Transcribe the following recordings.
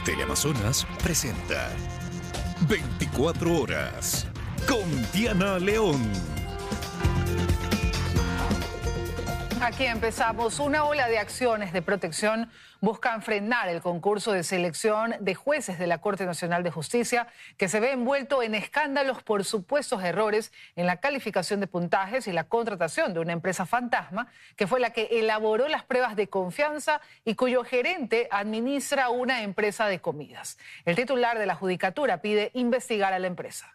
Teleamazonas presenta 24 horas con Diana León. Aquí empezamos. Una ola de acciones de protección buscan frenar el concurso de selección de jueces de la Corte Nacional de Justicia, que se ve envuelto en escándalos por supuestos errores en la calificación de puntajes y la contratación de una empresa fantasma, que fue la que elaboró las pruebas de confianza y cuyo gerente administra una empresa de comidas. El titular de la Judicatura pide investigar a la empresa.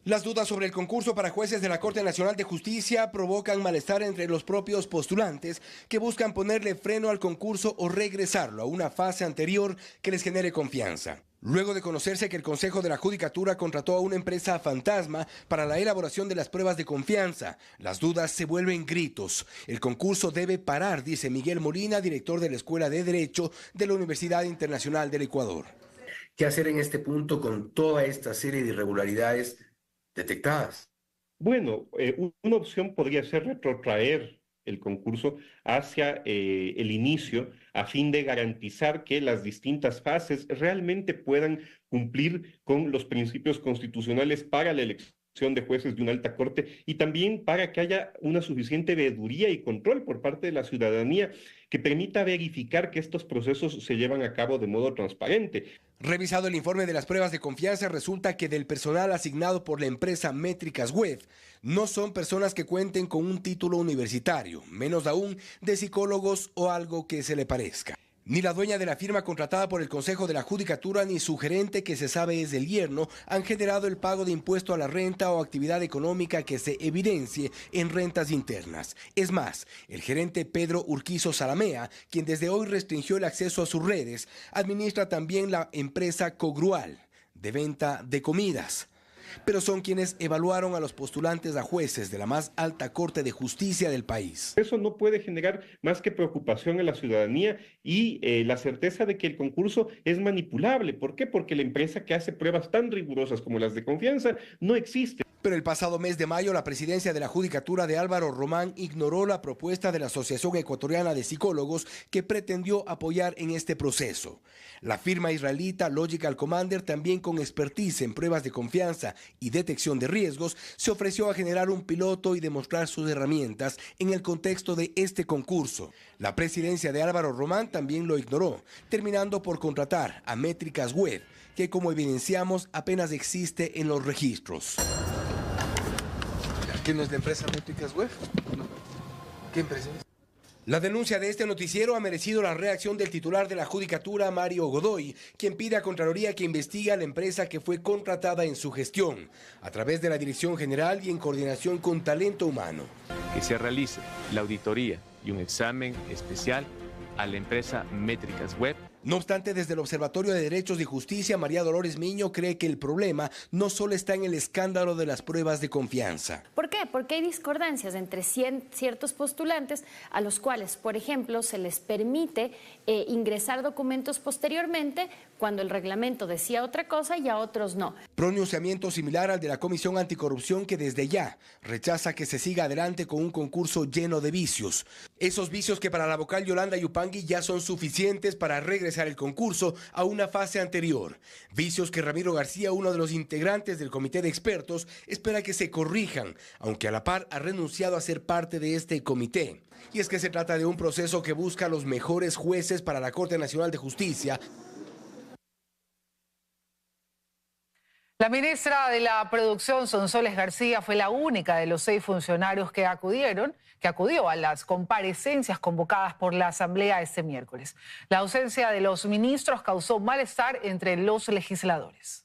Las dudas sobre el concurso para jueces de la Corte Nacional de Justicia provocan malestar entre los propios postulantes que buscan ponerle freno al concurso o regresarlo a una fase anterior que les genere confianza. Luego de conocerse que el Consejo de la Judicatura contrató a una empresa fantasma para la elaboración de las pruebas de confianza, las dudas se vuelven gritos. El concurso debe parar, dice Miguel Molina, director de la Escuela de Derecho de la Universidad Internacional del Ecuador. ¿Qué hacer en este punto con toda esta serie de irregularidades detectadas? Bueno, una opción podría ser retrotraer el concurso hacia el inicio a fin de garantizar que las distintas fases realmente puedan cumplir con los principios constitucionales para la elección de jueces de una alta corte y también para que haya una suficiente veeduría y control por parte de la ciudadanía que permita verificar que estos procesos se llevan a cabo de modo transparente. Revisado el informe de las pruebas de confianza, resulta que del personal asignado por la empresa Métricas Web no son personas que cuenten con un título universitario, menos aún de psicólogos o algo que se le parezca. Ni la dueña de la firma contratada por el Consejo de la Judicatura ni su gerente, que se sabe es del yerno, han generado el pago de impuesto a la renta o actividad económica que se evidencie en rentas internas. Es más, el gerente Pedro Urquizo Salamea, quien desde hoy restringió el acceso a sus redes, administra también la empresa Cogrual, de venta de comidas. Pero son quienes evaluaron a los postulantes a jueces de la más alta Corte de Justicia del país. Eso no puede generar más que preocupación en la ciudadanía y la certeza de que el concurso es manipulable. ¿Por qué? Porque la empresa que hace pruebas tan rigurosas como las de confianza no existe. Pero el pasado mes de mayo, la presidencia de la Judicatura de Álvaro Román ignoró la propuesta de la Asociación Ecuatoriana de Psicólogos que pretendió apoyar en este proceso. La firma israelita Logical Commander, también con expertise en pruebas de confianza y detección de riesgos, se ofreció a generar un piloto y demostrar sus herramientas en el contexto de este concurso. La presidencia de Álvaro Román también lo ignoró, terminando por contratar a Métricas Web, que como evidenciamos apenas existe en los registros. ¿Qué no es la empresa Métricas Web? No. ¿Qué empresa es? La denuncia de este noticiero ha merecido la reacción del titular de la Judicatura, Mario Godoy, quien pide a Contraloría que investigue a la empresa que fue contratada en su gestión, a través de la Dirección General y en coordinación con Talento Humano. Que se realice la auditoría y un examen especial a la empresa Métricas Web. No obstante, desde el Observatorio de Derechos y Justicia, María Dolores Miño cree que el problema no solo está en el escándalo de las pruebas de confianza. ¿Por qué? Porque hay discordancias entre ciertos postulantes a los cuales, por ejemplo, se les permite ingresar documentos posteriormente cuando el reglamento decía otra cosa y a otros no. Pronunciamiento similar al de la Comisión Anticorrupción, que desde ya rechaza que se siga adelante con un concurso lleno de vicios. Esos vicios que para la vocal Yolanda Yupangui ya son suficientes para regresar el concurso a una fase anterior. Vicios que Ramiro García, uno de los integrantes del comité de expertos, espera que se corrijan, aunque a la par ha renunciado a ser parte de este comité. Y es que se trata de un proceso que busca los mejores jueces para la Corte Nacional de Justicia. La ministra de la Producción, Sonsoles García, fue la única de los 6 funcionarios que acudió a las comparecencias convocadas por la Asamblea este miércoles. La ausencia de los ministros causó malestar entre los legisladores.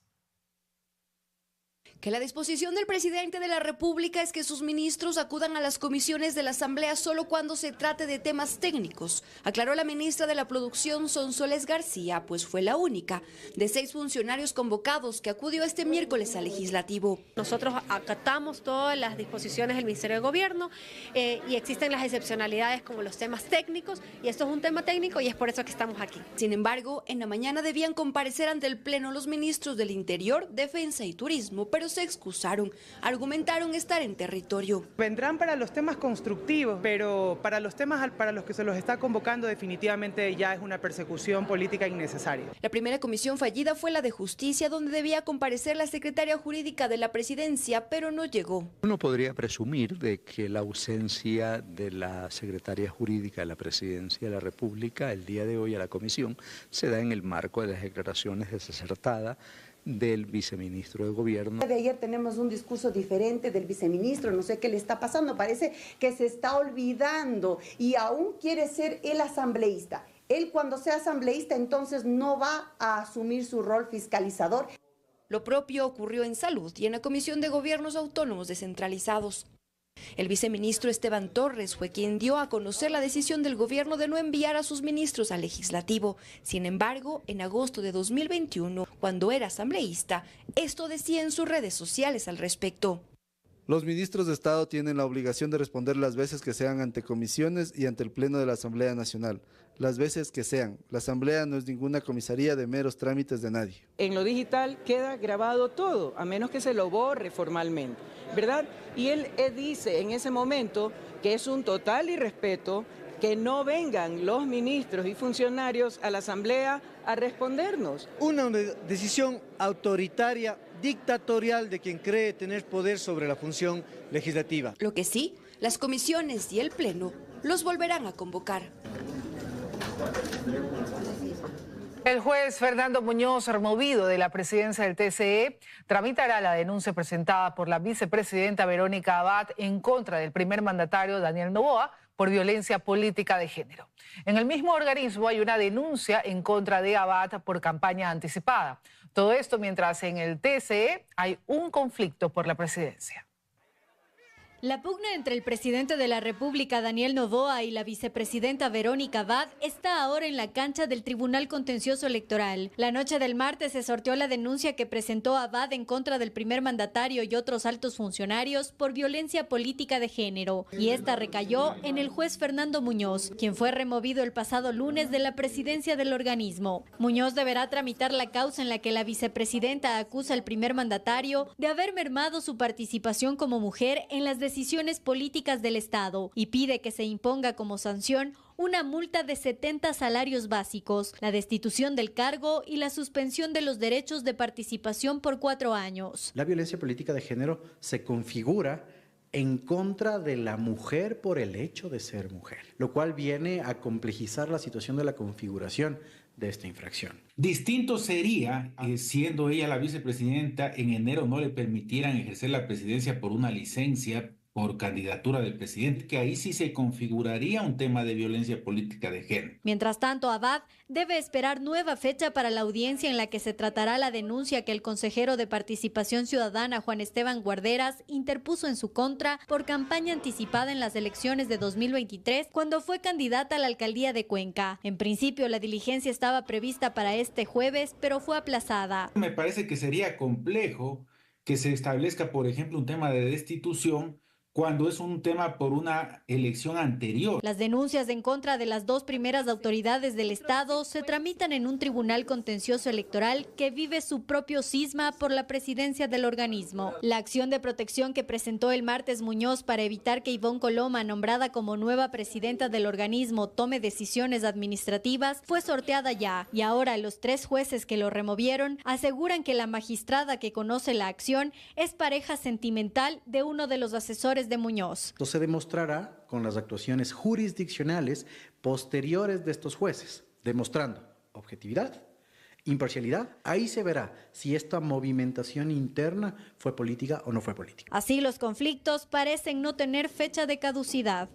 Que la disposición del presidente de la República es que sus ministros acudan a las comisiones de la Asamblea solo cuando se trate de temas técnicos, aclaró la ministra de la Producción, Sonsoles García, pues fue la única de 6 funcionarios convocados que acudió este miércoles al Legislativo. Nosotros acatamos todas las disposiciones del Ministerio de Gobierno y existen las excepcionalidades como los temas técnicos, y esto es un tema técnico y es por eso que estamos aquí. Sin embargo, en la mañana debían comparecer ante el Pleno los ministros del Interior, Defensa y Turismo, pero se excusaron. Argumentaron estar en territorio. Vendrán para los temas constructivos, pero para los temas para los que se los está convocando definitivamente ya es una persecución política innecesaria. La primera comisión fallida fue la de Justicia, donde debía comparecer la secretaria jurídica de la presidencia, pero no llegó. Uno podría presumir de que la ausencia de la secretaria jurídica de la presidencia de la República el día de hoy a la comisión se da en el marco de las declaraciones desacertadas del viceministro de Gobierno. De ayer tenemos un discurso diferente del viceministro, no sé qué le está pasando, parece que se está olvidando y aún quiere ser el asambleísta. Él cuando sea asambleísta entonces no va a asumir su rol fiscalizador. Lo propio ocurrió en Salud y en la Comisión de Gobiernos Autónomos Descentralizados. El viceministro Esteban Torres fue quien dio a conocer la decisión del gobierno de no enviar a sus ministros al legislativo. Sin embargo, en agosto de 2021, cuando era asambleísta, esto decía en sus redes sociales al respecto. Los ministros de Estado tienen la obligación de responder las veces que sean ante comisiones y ante el Pleno de la Asamblea Nacional. Las veces que sean. La Asamblea no es ninguna comisaría de meros trámites de nadie. En lo digital queda grabado todo, a menos que se lo borre formalmente, ¿verdad? Y él dice en ese momento que es un total irrespeto que no vengan los ministros y funcionarios a la Asamblea a respondernos. Una decisión autoritaria, dictatorial de quien cree tener poder sobre la función legislativa. Lo que sí, las comisiones y el Pleno los volverán a convocar. El juez Fernando Muñoz, removido de la presidencia del TCE, tramitará la denuncia presentada por la vicepresidenta Verónica Abad en contra del primer mandatario Daniel Noboa por violencia política de género. En el mismo organismo hay una denuncia en contra de Abad por campaña anticipada. Todo esto mientras en el TCE hay un conflicto por la presidencia. La pugna entre el presidente de la República, Daniel Noboa, y la vicepresidenta Verónica Abad está ahora en la cancha del Tribunal Contencioso Electoral. La noche del martes se sorteó la denuncia que presentó Abad en contra del primer mandatario y otros altos funcionarios por violencia política de género. Y esta recayó en el juez Fernando Muñoz, quien fue removido el pasado lunes de la presidencia del organismo. Muñoz deberá tramitar la causa en la que la vicepresidenta acusa al primer mandatario de haber mermado su participación como mujer en las decisiones políticas del Estado y pide que se imponga como sanción una multa de 70 salarios básicos, la destitución del cargo y la suspensión de los derechos de participación por 4 años. La violencia política de género se configura en contra de la mujer por el hecho de ser mujer, lo cual viene a complejizar la situación de la configuración de esta infracción. Distinto sería siendo ella la vicepresidenta, en enero no le permitieran ejercer la presidencia por una licencia por candidatura del presidente, que ahí sí se configuraría un tema de violencia política de género. Mientras tanto, Abad debe esperar nueva fecha para la audiencia en la que se tratará la denuncia que el consejero de Participación Ciudadana, Juan Esteban Guarderas, interpuso en su contra por campaña anticipada en las elecciones de 2023, cuando fue candidata a la alcaldía de Cuenca. En principio, la diligencia estaba prevista para este jueves, pero fue aplazada. Me parece que sería complejo que se establezca, por ejemplo, un tema de destitución cuando es un tema por una elección anterior. Las denuncias en contra de las 2 primeras autoridades del Estado se tramitan en un tribunal contencioso electoral que vive su propio cisma por la presidencia del organismo. La acción de protección que presentó el martes Muñoz para evitar que Ivonne Coloma, nombrada como nueva presidenta del organismo, tome decisiones administrativas, fue sorteada ya. Y ahora los 3 jueces que lo removieron aseguran que la magistrada que conoce la acción es pareja sentimental de uno de los asesores de Muñoz. Esto se demostrará con las actuaciones jurisdiccionales posteriores de estos jueces, demostrando objetividad, imparcialidad. Ahí se verá si esta movimentación interna fue política o no fue política. Así los conflictos parecen no tener fecha de caducidad.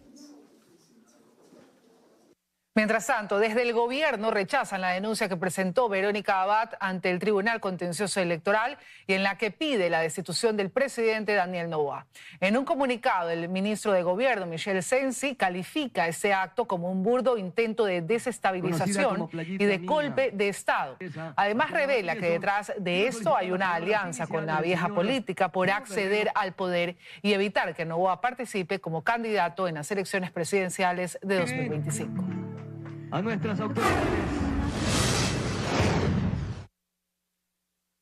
Mientras tanto, desde el gobierno rechazan la denuncia que presentó Verónica Abad ante el Tribunal Contencioso Electoral y en la que pide la destitución del presidente Daniel Noboa. En un comunicado, el ministro de Gobierno, Michel Sensi, califica ese acto como un burdo intento de desestabilización y de golpe de Estado. Además, revela que detrás de esto hay una alianza con la vieja política por acceder al poder y evitar que Noboa participe como candidato en las elecciones presidenciales de 2025. A nuestras autoridades.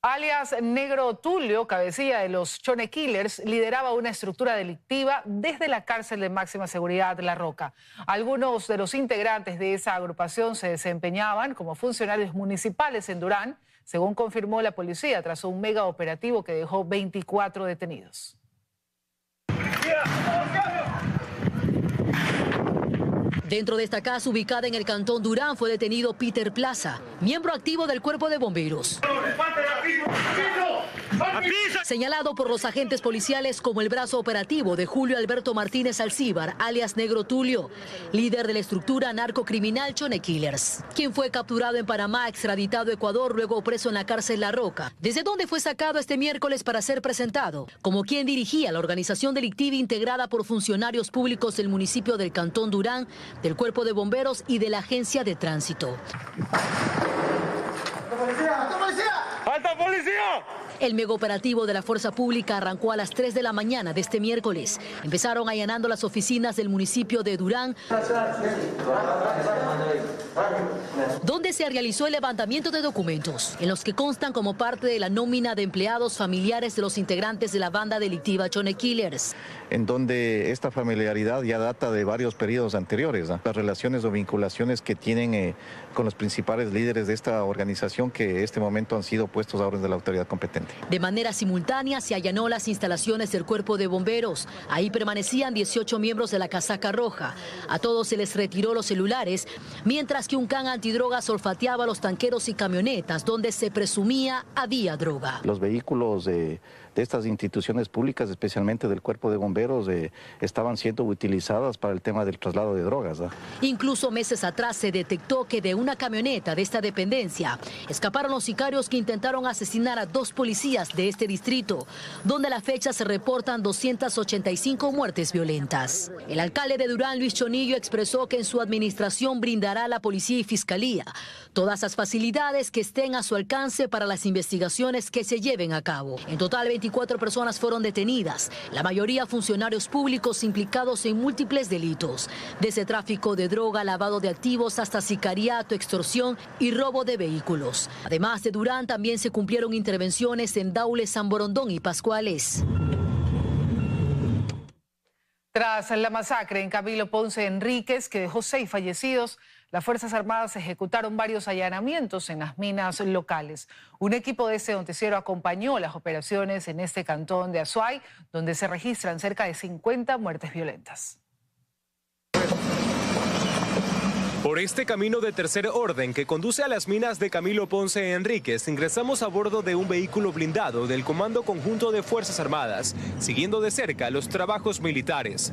Alias Negro Tulio, cabecilla de los Chone Killers, lideraba una estructura delictiva desde la cárcel de máxima seguridad La Roca. Algunos de los integrantes de esa agrupación se desempeñaban como funcionarios municipales en Durán, según confirmó la policía tras un mega operativo que dejó 24 detenidos. Dentro de esta casa ubicada en el cantón Durán fue detenido Peter Plaza, miembro activo del Cuerpo de Bomberos. Señalado por los agentes policiales como el brazo operativo de Julio Alberto Martínez Alcíbar, alias Negro Tulio, líder de la estructura narcocriminal Chone Killers, quien fue capturado en Panamá, extraditado a Ecuador, luego preso en la cárcel La Roca, desde donde fue sacado este miércoles para ser presentado como quien dirigía la organización delictiva integrada por funcionarios públicos del municipio del cantón Durán, del Cuerpo de Bomberos y de la Agencia de Tránsito. ¡Alta policía! ¡Alta policía! El megaoperativo de la Fuerza Pública arrancó a las 3 de la mañana de este miércoles. Empezaron allanando las oficinas del municipio de Durán, donde se realizó el levantamiento de documentos, en los que constan como parte de la nómina de empleados familiares de los integrantes de la banda delictiva Chone Killers. En donde esta familiaridad ya data de varios periodos anteriores, ¿no? Las relaciones o vinculaciones que tienen con los principales líderes de esta organización que en este momento han sido puestos a orden de la autoridad competente. De manera simultánea se allanó las instalaciones del Cuerpo de Bomberos. Ahí permanecían 18 miembros de la casaca roja. A todos se les retiró los celulares, mientras que un can antidrogas olfateaba los tanqueros y camionetas donde se presumía había droga. Los vehículos de estas instituciones públicas, especialmente del Cuerpo de Bomberos, estaban siendo utilizadas para el tema del traslado de drogas, ¿no? Incluso meses atrás se detectó que de una camioneta de esta dependencia escaparon los sicarios que intentaron asesinar a 2 policías de este distrito, donde a la fecha se reportan 285 muertes violentas. El alcalde de Durán, Luis Chonillo, expresó que en su administración brindará a la policía y fiscalía todas las facilidades que estén a su alcance para las investigaciones que se lleven a cabo. En total, 24 personas fueron detenidas, la mayoría funcionarios públicos implicados en múltiples delitos, desde tráfico de droga, lavado de activos hasta sicariato, extorsión y robo de vehículos. Además de Durán, también se cumplieron intervenciones en Daule, San Borondón y Pascuales. Tras la masacre en Camilo Ponce Enríquez, que dejó 6 fallecidos, las Fuerzas Armadas ejecutaron varios allanamientos en las minas locales. Un equipo de este noticiero acompañó las operaciones en este cantón de Azuay, donde se registran cerca de 50 muertes violentas. Por este camino de tercer orden que conduce a las minas de Camilo Ponce Enríquez, ingresamos a bordo de un vehículo blindado del Comando Conjunto de Fuerzas Armadas, siguiendo de cerca los trabajos militares.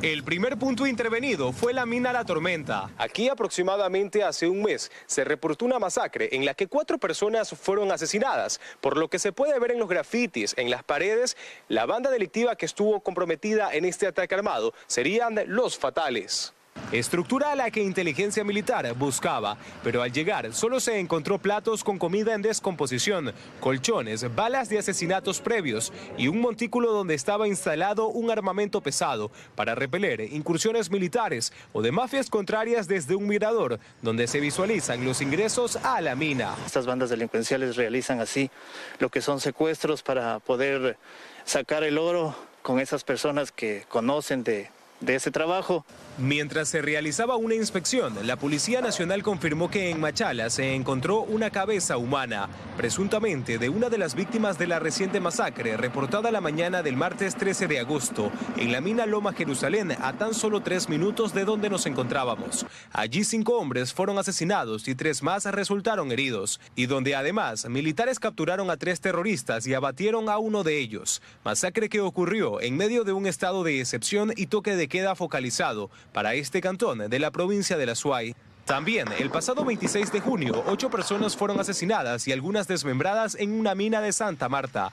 El primer punto intervenido fue la mina La Tormenta. Aquí aproximadamente hace un mes se reportó una masacre en la que 4 personas fueron asesinadas, por lo que se puede ver en los grafitis, en las paredes, la banda delictiva que estuvo comprometida en este ataque armado serían los fatales. Estructura a la que inteligencia militar buscaba, pero al llegar solo se encontró platos con comida en descomposición, colchones, balas de asesinatos previos y un montículo donde estaba instalado un armamento pesado para repeler incursiones militares o de mafias contrarias desde un mirador donde se visualizan los ingresos a la mina. Estas bandas delincuenciales realizan así lo que son secuestros para poder sacar el oro con esas personas que conocen de ese trabajo. Mientras se realizaba una inspección, la Policía Nacional confirmó que en Machala se encontró una cabeza humana, presuntamente de una de las víctimas de la reciente masacre reportada la mañana del martes 13 de agosto en la mina Loma Jerusalén, a tan solo 3 minutos de donde nos encontrábamos. Allí 5 hombres fueron asesinados y 3 más resultaron heridos, y donde además militares capturaron a 3 terroristas y abatieron a uno de ellos. Masacre que ocurrió en medio de un estado de excepción y toque de queda focalizado para este cantón de la provincia de Azuay. También, el pasado 26 de junio, 8 personas fueron asesinadas y algunas desmembradas en una mina de Santa Marta.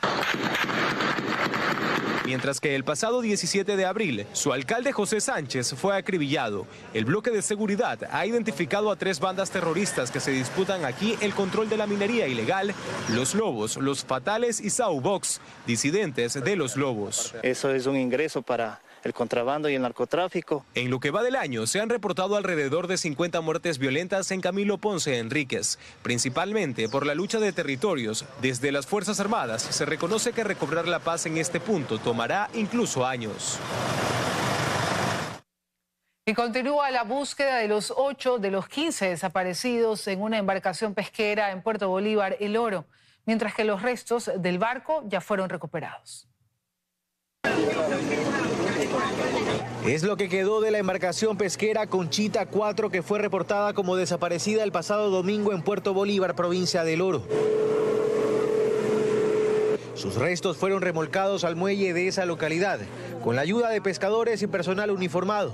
Mientras que el pasado 17 de abril, su alcalde José Sánchez fue acribillado. El bloque de seguridad ha identificado a 3 bandas terroristas que se disputan aquí el control de la minería ilegal, Los Lobos, Los Fatales y Saubox, disidentes de Los Lobos. Eso es un ingreso para el contrabando y el narcotráfico. En lo que va del año, se han reportado alrededor de 50 muertes violentas en Camilo Ponce Enríquez, principalmente por la lucha de territorios. Desde las Fuerzas Armadas se reconoce que recobrar la paz en este punto tomará incluso años. Y continúa la búsqueda de los 8 de los 15 desaparecidos en una embarcación pesquera en Puerto Bolívar, El Oro, mientras que los restos del barco ya fueron recuperados. Es lo que quedó de la embarcación pesquera Conchita 4 que fue reportada como desaparecida el pasado domingo en Puerto Bolívar, provincia del Oro. Sus restos fueron remolcados al muelle de esa localidad, con la ayuda de pescadores y personal uniformado.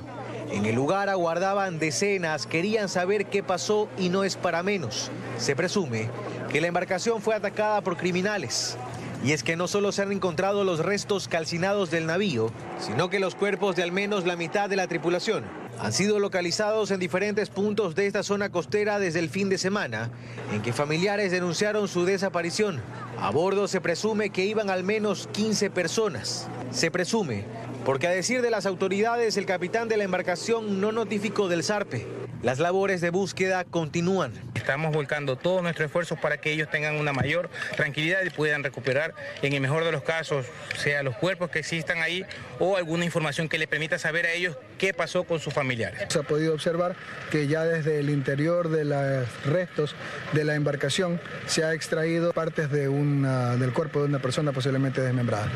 En el lugar aguardaban decenas, querían saber qué pasó y no es para menos. Se presume que la embarcación fue atacada por criminales. Y es que no solo se han encontrado los restos calcinados del navío, sino que los cuerpos de al menos la mitad de la tripulación han sido localizados en diferentes puntos de esta zona costera desde el fin de semana, en que familiares denunciaron su desaparición. A bordo se presume que iban al menos 15 personas. Se presume porque, a decir de las autoridades, el capitán de la embarcación no notificó del zarpe. Las labores de búsqueda continúan. Estamos volcando todos nuestros esfuerzos para que ellos tengan una mayor tranquilidad y puedan recuperar, en el mejor de los casos, sea los cuerpos que existan ahí o alguna información que les permita saber a ellos qué pasó con sus familiares. Se ha podido observar que ya desde el interior de los restos de la embarcación se ha extraído partes del cuerpo de una persona posiblemente desmembrada.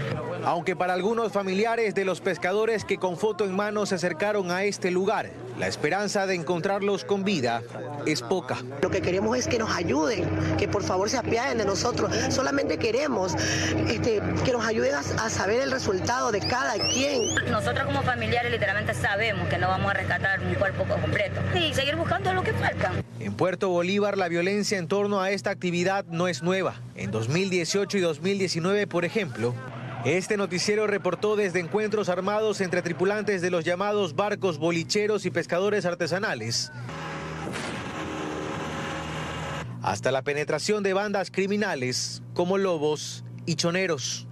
Aunque para algunos familiares de los pescadores que con foto en mano se acercaron a este lugar, la esperanza de encontrarlos con vida es poca. Lo que queremos es que nos ayuden, que por favor se apiaden de nosotros. Solamente queremos que nos ayuden a saber el resultado de cada quien. Nosotros como familiares literalmente sabemos que no vamos a rescatar un cuerpo completo y seguir buscando lo que falta. En Puerto Bolívar la violencia en torno a esta actividad no es nueva. En 2018 y 2019, por ejemplo, este noticiero reportó desde encuentros armados entre tripulantes de los llamados barcos bolicheros y pescadores artesanales, hasta la penetración de bandas criminales como lobos y choneros.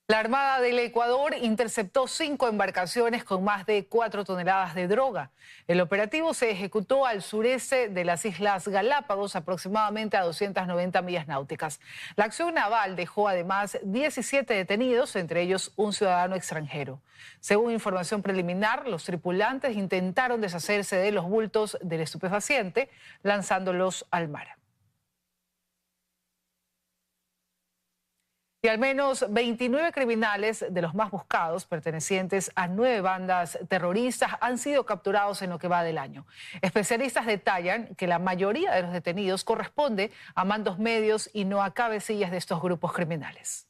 La Armada del Ecuador interceptó 5 embarcaciones con más de 4 toneladas de droga. El operativo se ejecutó al sureste de las Islas Galápagos, aproximadamente a 290 millas náuticas. La acción naval dejó además 17 detenidos, entre ellos un ciudadano extranjero. Según información preliminar, los tripulantes intentaron deshacerse de los bultos del estupefaciente, lanzándolos al mar. Y al menos 29 criminales de los más buscados, pertenecientes a 9 bandas terroristas, han sido capturados en lo que va del año. Especialistas detallan que la mayoría de los detenidos corresponde a mandos medios y no a cabecillas de estos grupos criminales.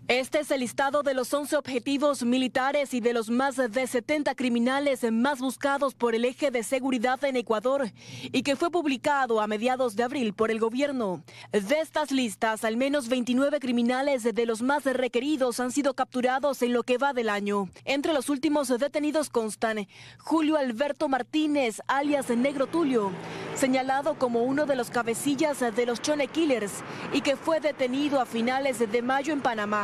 Este es el listado de los 11 objetivos militares y de los más de 70 criminales más buscados por el eje de seguridad en Ecuador y que fue publicado a mediados de abril por el gobierno. De estas listas, al menos 29 criminales de los más requeridos han sido capturados en lo que va del año. Entre los últimos detenidos constan Julio Alberto Martínez, alias Negro Tulio, señalado como uno de los cabecillas de los Chone Killers y que fue detenido a finales de mayo en Panamá.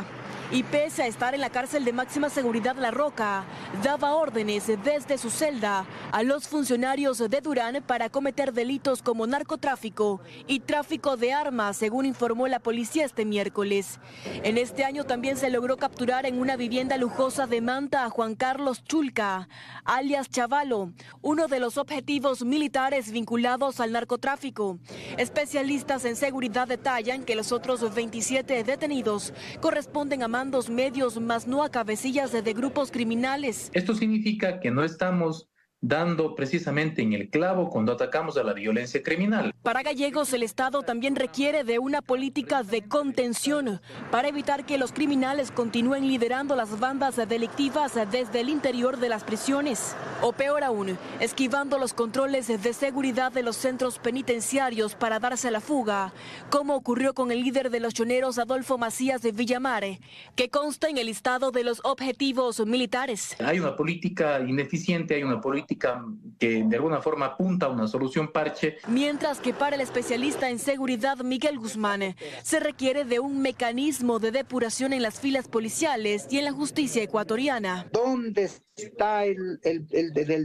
Y pese a estar en la cárcel de máxima seguridad La Roca, daba órdenes desde su celda a los funcionarios de Durán para cometer delitos como narcotráfico y tráfico de armas, según informó la policía este miércoles. En este año también se logró capturar en una vivienda lujosa de Manta a Juan Carlos Chulca, alias Chavalo, uno de los objetivos militares vinculados al narcotráfico. Especialistas en seguridad detallan que los otros 27 detenidos corresponden a mandos medios, más no a cabecillas de grupos criminales. Esto significa que no estamos dando precisamente en el clavo cuando atacamos a la violencia criminal. Para Gallegos, el Estado también requiere de una política de contención para evitar que los criminales continúen liderando las bandas delictivas desde el interior de las prisiones. O peor aún, esquivando los controles de seguridad de los centros penitenciarios para darse a la fuga, como ocurrió con el líder de los choneros Adolfo Macías de Villamar, que consta en el listado de los objetivos militares. Hay una política ineficiente, hay una política óptica que de alguna forma apunta a una solución parche. Mientras que para el especialista en seguridad Miguel Guzmán, se requiere de un mecanismo de depuración en las filas policiales y en la justicia ecuatoriana. ¿Dónde está el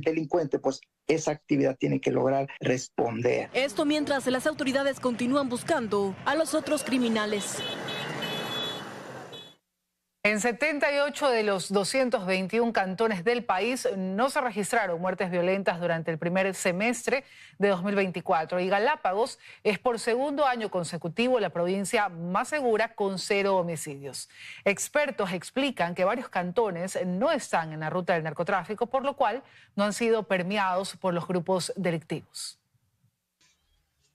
delincuente? Pues esa actividad tiene que lograr responder. Esto mientras las autoridades continúan buscando a los otros criminales. En 78 de los 221 cantones del país no se registraron muertes violentas durante el primer semestre de 2024 y Galápagos es por segundo año consecutivo la provincia más segura con 0 homicidios. Expertos explican que varios cantones no están en la ruta del narcotráfico, por lo cual no han sido permeados por los grupos delictivos.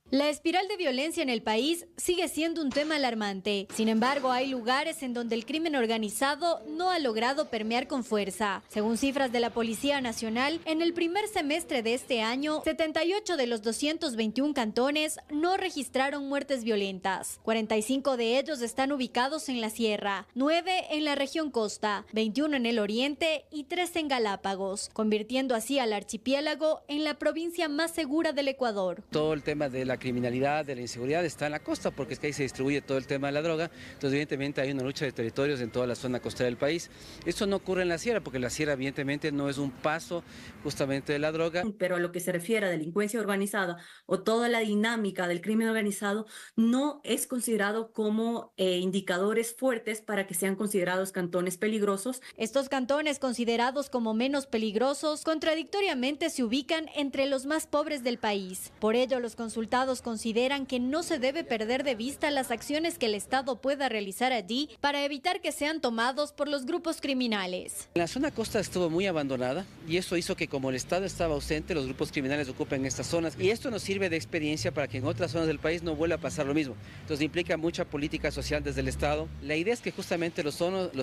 La espiral de violencia en el país sigue siendo un tema alarmante. Sin embargo, hay lugares en donde el crimen organizado no ha logrado permear con fuerza. Según cifras de la Policía Nacional, en el primer semestre de este año, 78 de los 221 cantones no registraron muertes violentas. 45 de ellos están ubicados en la sierra, 9 en la región costa, 21 en el oriente y 3 en Galápagos, convirtiendo así al archipiélago en la provincia más segura del Ecuador. Todo el tema de la criminalidad, de la inseguridad está en la costa, porque es que ahí se distribuye todo el tema de la droga. Entonces, evidentemente, hay una lucha de territorios en toda la zona costera del país. Esto no ocurre en la sierra, porque la sierra, evidentemente, no es un paso justamente de la droga. Pero a lo que se refiere a delincuencia organizada o toda la dinámica del crimen organizado no es considerado como indicadores fuertes para que sean considerados cantones peligrosos. Estos cantones considerados como menos peligrosos, contradictoriamente se ubican entre los más pobres del país. Por ello, los consultados consideran que no se debe perder de vista las acciones que el Estado pueda realizar allí para evitar que sean tomados por los grupos criminales. La zona costa estuvo muy abandonada y eso hizo que, como el Estado estaba ausente, los grupos criminales ocupen estas zonas, y esto nos sirve de experiencia para que en otras zonas del país no vuelva a pasar lo mismo. Entonces implica mucha política social desde el Estado. La idea es que justamente los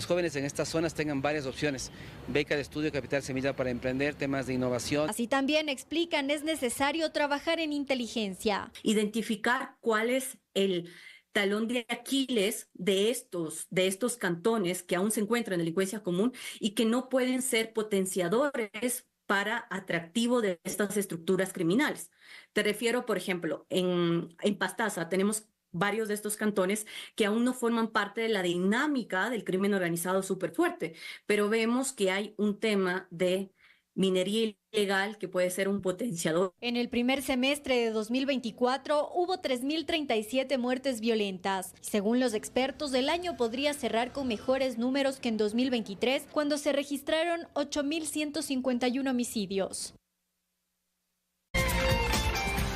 jóvenes en estas zonas tengan varias opciones: beca de estudio, capital semilla para emprender, temas de innovación. Así también explican, es necesario trabajar en inteligencia. Identificar cuál es el talón de Aquiles de estos cantones que aún se encuentran en delincuencia común y que no pueden ser potenciadores para atractivo de estas estructuras criminales. Te refiero, por ejemplo, en Pastaza tenemos varios de estos cantones que aún no forman parte de la dinámica del crimen organizado súper fuerte, pero vemos que hay un tema de minería ilegal que puede ser un potenciador. En el primer semestre de 2024 hubo 3.037 muertes violentas. Según los expertos, el año podría cerrar con mejores números que en 2023, cuando se registraron 8.151 homicidios.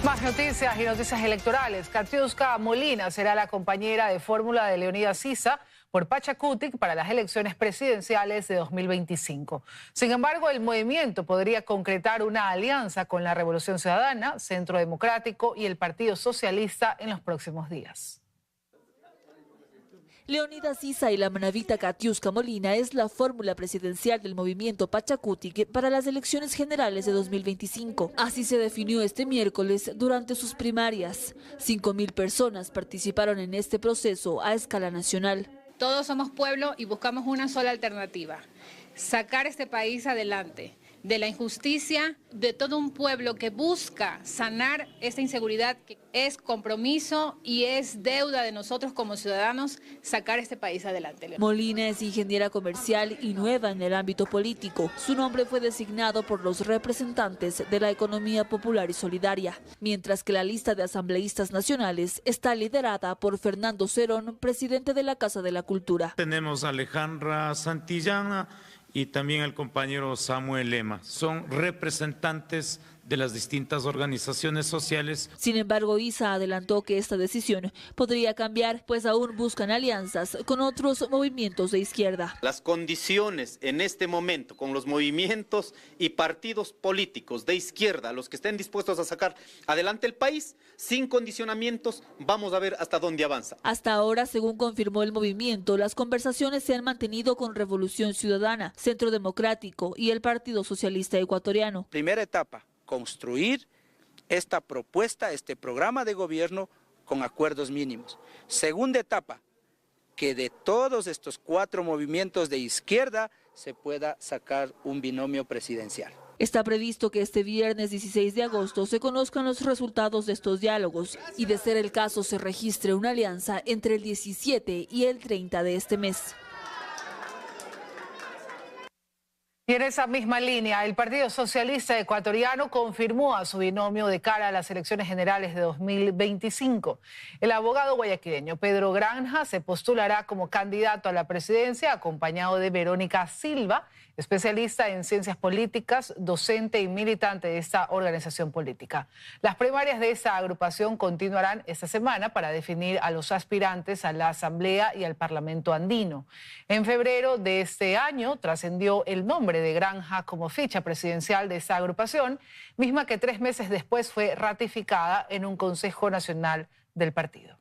Más noticias y noticias electorales. Katiuska Molina será la compañera de fórmula de Leonidas Sisa por Pachakutik para las elecciones presidenciales de 2025. Sin embargo, el movimiento podría concretar una alianza con la Revolución Ciudadana, Centro Democrático y el Partido Socialista en los próximos días. Leonidas Sisa y la manabita Katiuska Molina es la fórmula presidencial del movimiento Pachakutik para las elecciones generales de 2025. Así se definió este miércoles durante sus primarias. 5.000 personas participaron en este proceso a escala nacional. Todos somos pueblo y buscamos una sola alternativa: sacar este país adelante de la injusticia, de todo un pueblo que busca sanar esta inseguridad, que es compromiso y es deuda de nosotros como ciudadanos sacar este país adelante. Molina es ingeniera comercial y nueva en el ámbito político. Su nombre fue designado por los representantes de la economía popular y solidaria, mientras que la lista de asambleístas nacionales está liderada por Fernando Cerón, presidente de la Casa de la Cultura. Tenemos a Alejandra Santillana y también el compañero Samuel Lema. Son representantes de las distintas organizaciones sociales. Sin embargo, Isa adelantó que esta decisión podría cambiar, pues aún buscan alianzas con otros movimientos de izquierda. Las condiciones en este momento con los movimientos y partidos políticos de izquierda, los que estén dispuestos a sacar adelante el país, sin condicionamientos, vamos a ver hasta dónde avanza. Hasta ahora, según confirmó el movimiento, las conversaciones se han mantenido con Revolución Ciudadana, Centro Democrático y el Partido Socialista Ecuatoriano. Primera etapa: construir esta propuesta, este programa de gobierno con acuerdos mínimos. Segunda etapa, que de todos estos 4 movimientos de izquierda se pueda sacar un binomio presidencial. Está previsto que este viernes 16 de agosto se conozcan los resultados de estos diálogos y, de ser el caso, se registre una alianza entre el 17 y el 30 de este mes. Y en esa misma línea, el Partido Socialista Ecuatoriano confirmó a su binomio de cara a las elecciones generales de 2025. El abogado guayaquileño Pedro Granja se postulará como candidato a la presidencia, acompañado de Verónica Silva, especialista en ciencias políticas, docente y militante de esta organización política. Las primarias de esta agrupación continuarán esta semana para definir a los aspirantes a la Asamblea y al Parlamento andino. En febrero de este año trascendió el nombre de Granja como ficha presidencial de esta agrupación, misma que 3 meses después fue ratificada en un Consejo Nacional del partido.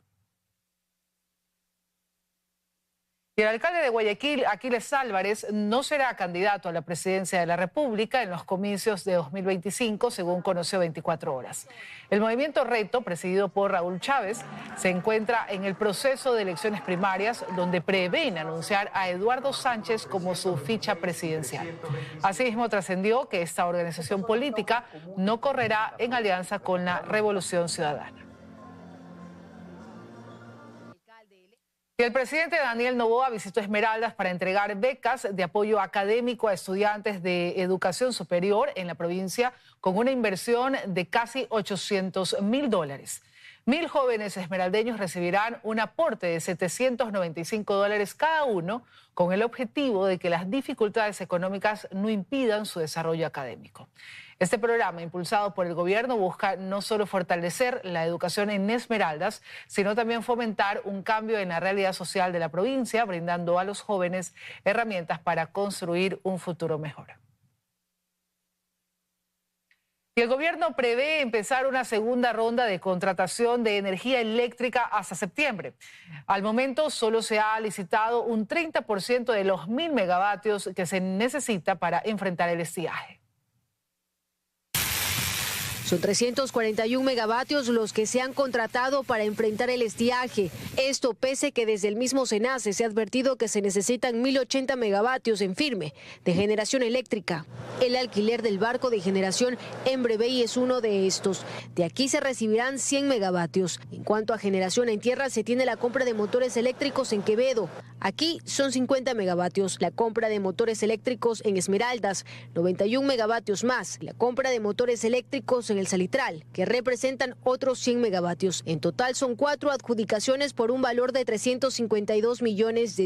Y el alcalde de Guayaquil, Aquiles Álvarez, no será candidato a la presidencia de la República en los comicios de 2025, según conoció 24 Horas. El movimiento Reto, presidido por Raúl Chávez, se encuentra en el proceso de elecciones primarias, donde prevén anunciar a Eduardo Sánchez como su ficha presidencial. Asimismo, trascendió que esta organización política no correrá en alianza con la Revolución Ciudadana. Y el presidente Daniel Noboa visitó Esmeraldas para entregar becas de apoyo académico a estudiantes de educación superior en la provincia con una inversión de casi $800.000. 1.000 jóvenes esmeraldeños recibirán un aporte de $795 cada uno, con el objetivo de que las dificultades económicas no impidan su desarrollo académico. Este programa, impulsado por el gobierno, busca no solo fortalecer la educación en Esmeraldas, sino también fomentar un cambio en la realidad social de la provincia, brindando a los jóvenes herramientas para construir un futuro mejor. Y el gobierno prevé empezar una segunda ronda de contratación de energía eléctrica hasta septiembre. Al momento solo se ha licitado un 30% de los 1.000 megavatios que se necesita para enfrentar el estiaje. Son 341 megavatios los que se han contratado para enfrentar el estiaje. Esto pese que desde el mismo SENACE se ha advertido que se necesitan 1.080 megavatios en firme de generación eléctrica. El alquiler del barco de generación Embrevey es uno de estos. De aquí se recibirán 100 megavatios. En cuanto a generación en tierra, se tiene la compra de motores eléctricos en Quevedo. Aquí son 50 megavatios. La compra de motores eléctricos en Esmeraldas, 91 megavatios más. La compra de motores eléctricos en el Salitral, que representan otros 100 megavatios. En total son 4 adjudicaciones por un valor de $352 millones.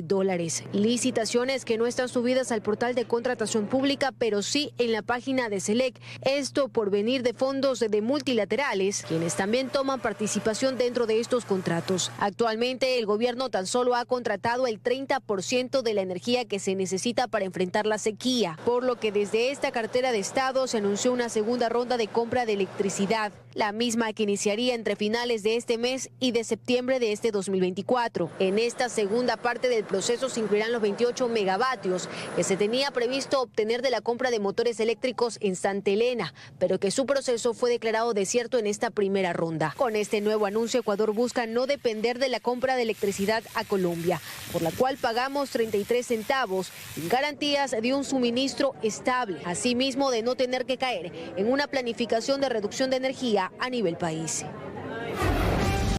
Licitaciones que no están subidas al portal de contratación pública, pero sí en la página de SELEC. Esto por venir de fondos de multilaterales, quienes también toman participación dentro de estos contratos. Actualmente el gobierno tan solo ha contratado el 30% de la energía que se necesita para enfrentar la sequía, por lo que desde esta cartera de Estado se anunció una segunda ronda de compra de electricidad, la misma que iniciaría entre finales de este mes y de septiembre de este 2024. En esta segunda parte del proceso se incluirán los 28 megavatios que se tenía previsto obtener de la compra de motores eléctricos en Santa Elena, pero que su proceso fue declarado desierto en esta primera ronda. Con este nuevo anuncio, Ecuador busca no depender de la compra de electricidad a Colombia, por la cual pagamos 33 centavos en garantías de un suministro estable, asimismo de no tener que caer en una planificación de reducción de energía a nivel país.